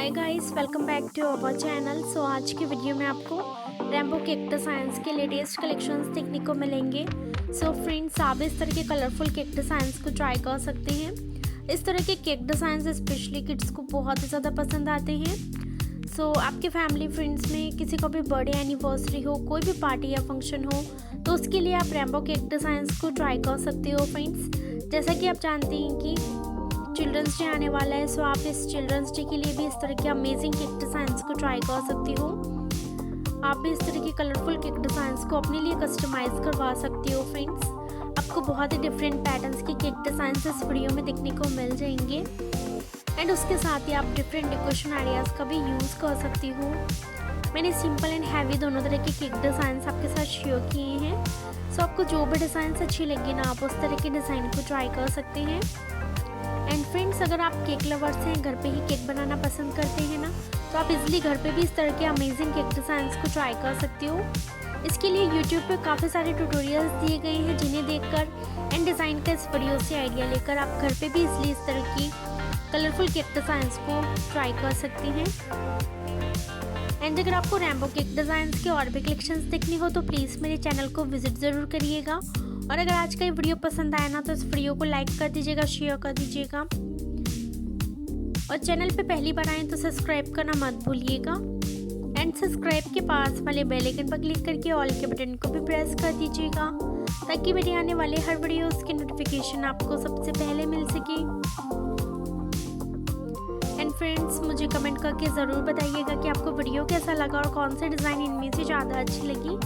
Hi guys, welcome back to our channel. So आज की video में आपको रेम्बो केक डिज़ाइंस के लेटेस्ट कलेक्शंस देखने को मिलेंगे। सो फ्रेंड्स, आप इस तरह के कलरफुल केक डिज़ाइंस को ट्राई कर सकते हैं। इस तरह के केक डिज़ाइंस स्पेशली किड्स को बहुत ही ज़्यादा पसंद आते हैं। सो आपके फैमिली फ्रेंड्स में किसी को भी बर्थडे एनिवर्सरी हो, कोई भी पार्टी या फंक्शन हो, तो उसके लिए आप रेम्बो केक डिज़ाइंस को ट्राई कर सकते हो फ्रेंड्स। जैसा कि आप जानते हैं कि चिल्ड्रंस डे आने वाला है, सो आप इस चिल्ड्रंस डे के लिए भी इस तरह के अमेजिंग केक डिज़ाइंस को ट्राई कर सकती हो। आप भी इस तरह के कलरफुल केक डिज़ाइंस को अपने लिए कस्टमाइज करवा सकती हो फ्रेंड्स। आपको बहुत ही डिफरेंट पैटर्न्स के केक डिज़ाइंस इस वीडियो में देखने को मिल जाएंगे एंड उसके साथ ही आप डिफरेंट डेकोरेशन आइडियाज़ का भी यूज़ कर सकती हो। मैंने सिंपल एंड हैवी दोनों तरह के केक डिज़ाइंस आपके साथ शेयर किए हैं। सो आपको जो भी डिज़ाइंस अच्छी लगी ना, आप उस तरह के डिज़ाइन को ट्राई कर सकते हैं। एंड फ्रेंड्स, अगर आप केक लवर्स हैं, घर पे ही केक बनाना पसंद करते हैं ना, तो आप इजीली घर पे भी इस तरह के अमेजिंग केक डिज़ाइंस को ट्राई कर सकते हो। इसके लिए यूट्यूब पे काफ़ी सारे ट्यूटोरियल्स दिए गए हैं, जिन्हें देखकर एंड डिज़ाइन का इस वीडियो से आइडिया लेकर आप घर पे भी इजीली इस तरह की कलरफुल केक डिज़ाइंस को ट्राई कर सकती हैं। एंड अगर आपको रेम्बो केक डिज़ाइंस के और भी कलेक्शंस देखनी हो तो प्लीज़ मेरे चैनल को विजिट ज़रूर करिएगा। और अगर आज का ये वीडियो पसंद आया ना, तो इस वीडियो को लाइक कर दीजिएगा, शेयर कर दीजिएगा और चैनल पे पहली बार आए तो सब्सक्राइब करना मत भूलिएगा। एंड सब्सक्राइब के पास वाले बेल आइकन पर क्लिक करके ऑल के बटन को भी प्रेस कर दीजिएगा, ताकि मेरे आने वाले हर वीडियोस की नोटिफिकेशन आपको सबसे पहले मिल सके। एंड फ्रेंड्स, मुझे कमेंट करके ज़रूर बताइएगा कि आपको वीडियो कैसा लगा और कौन सा डिज़ाइन इनमें से ज़्यादा अच्छी लगी।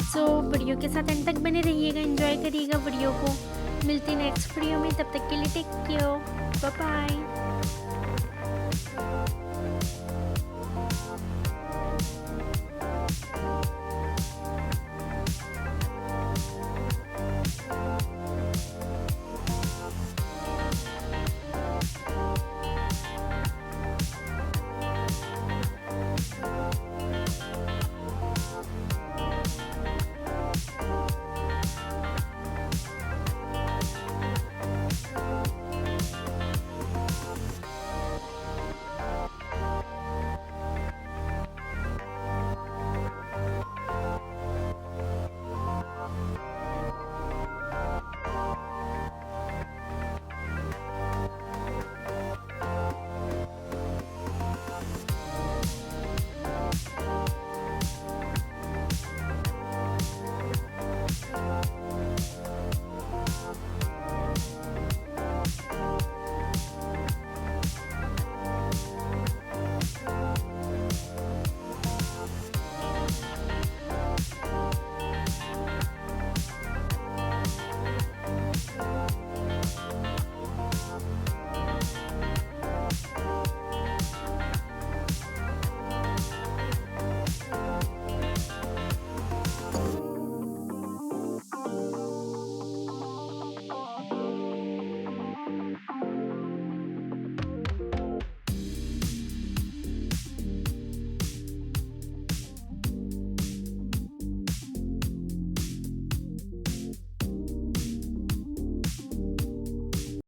सो वीडियो के साथ एंड तक बने रहिएगा, एंजॉय करिएगा वीडियो को। मिलती नेक्स्ट वीडियो में, तब तक के लिए टेक केयर, बाय बाय।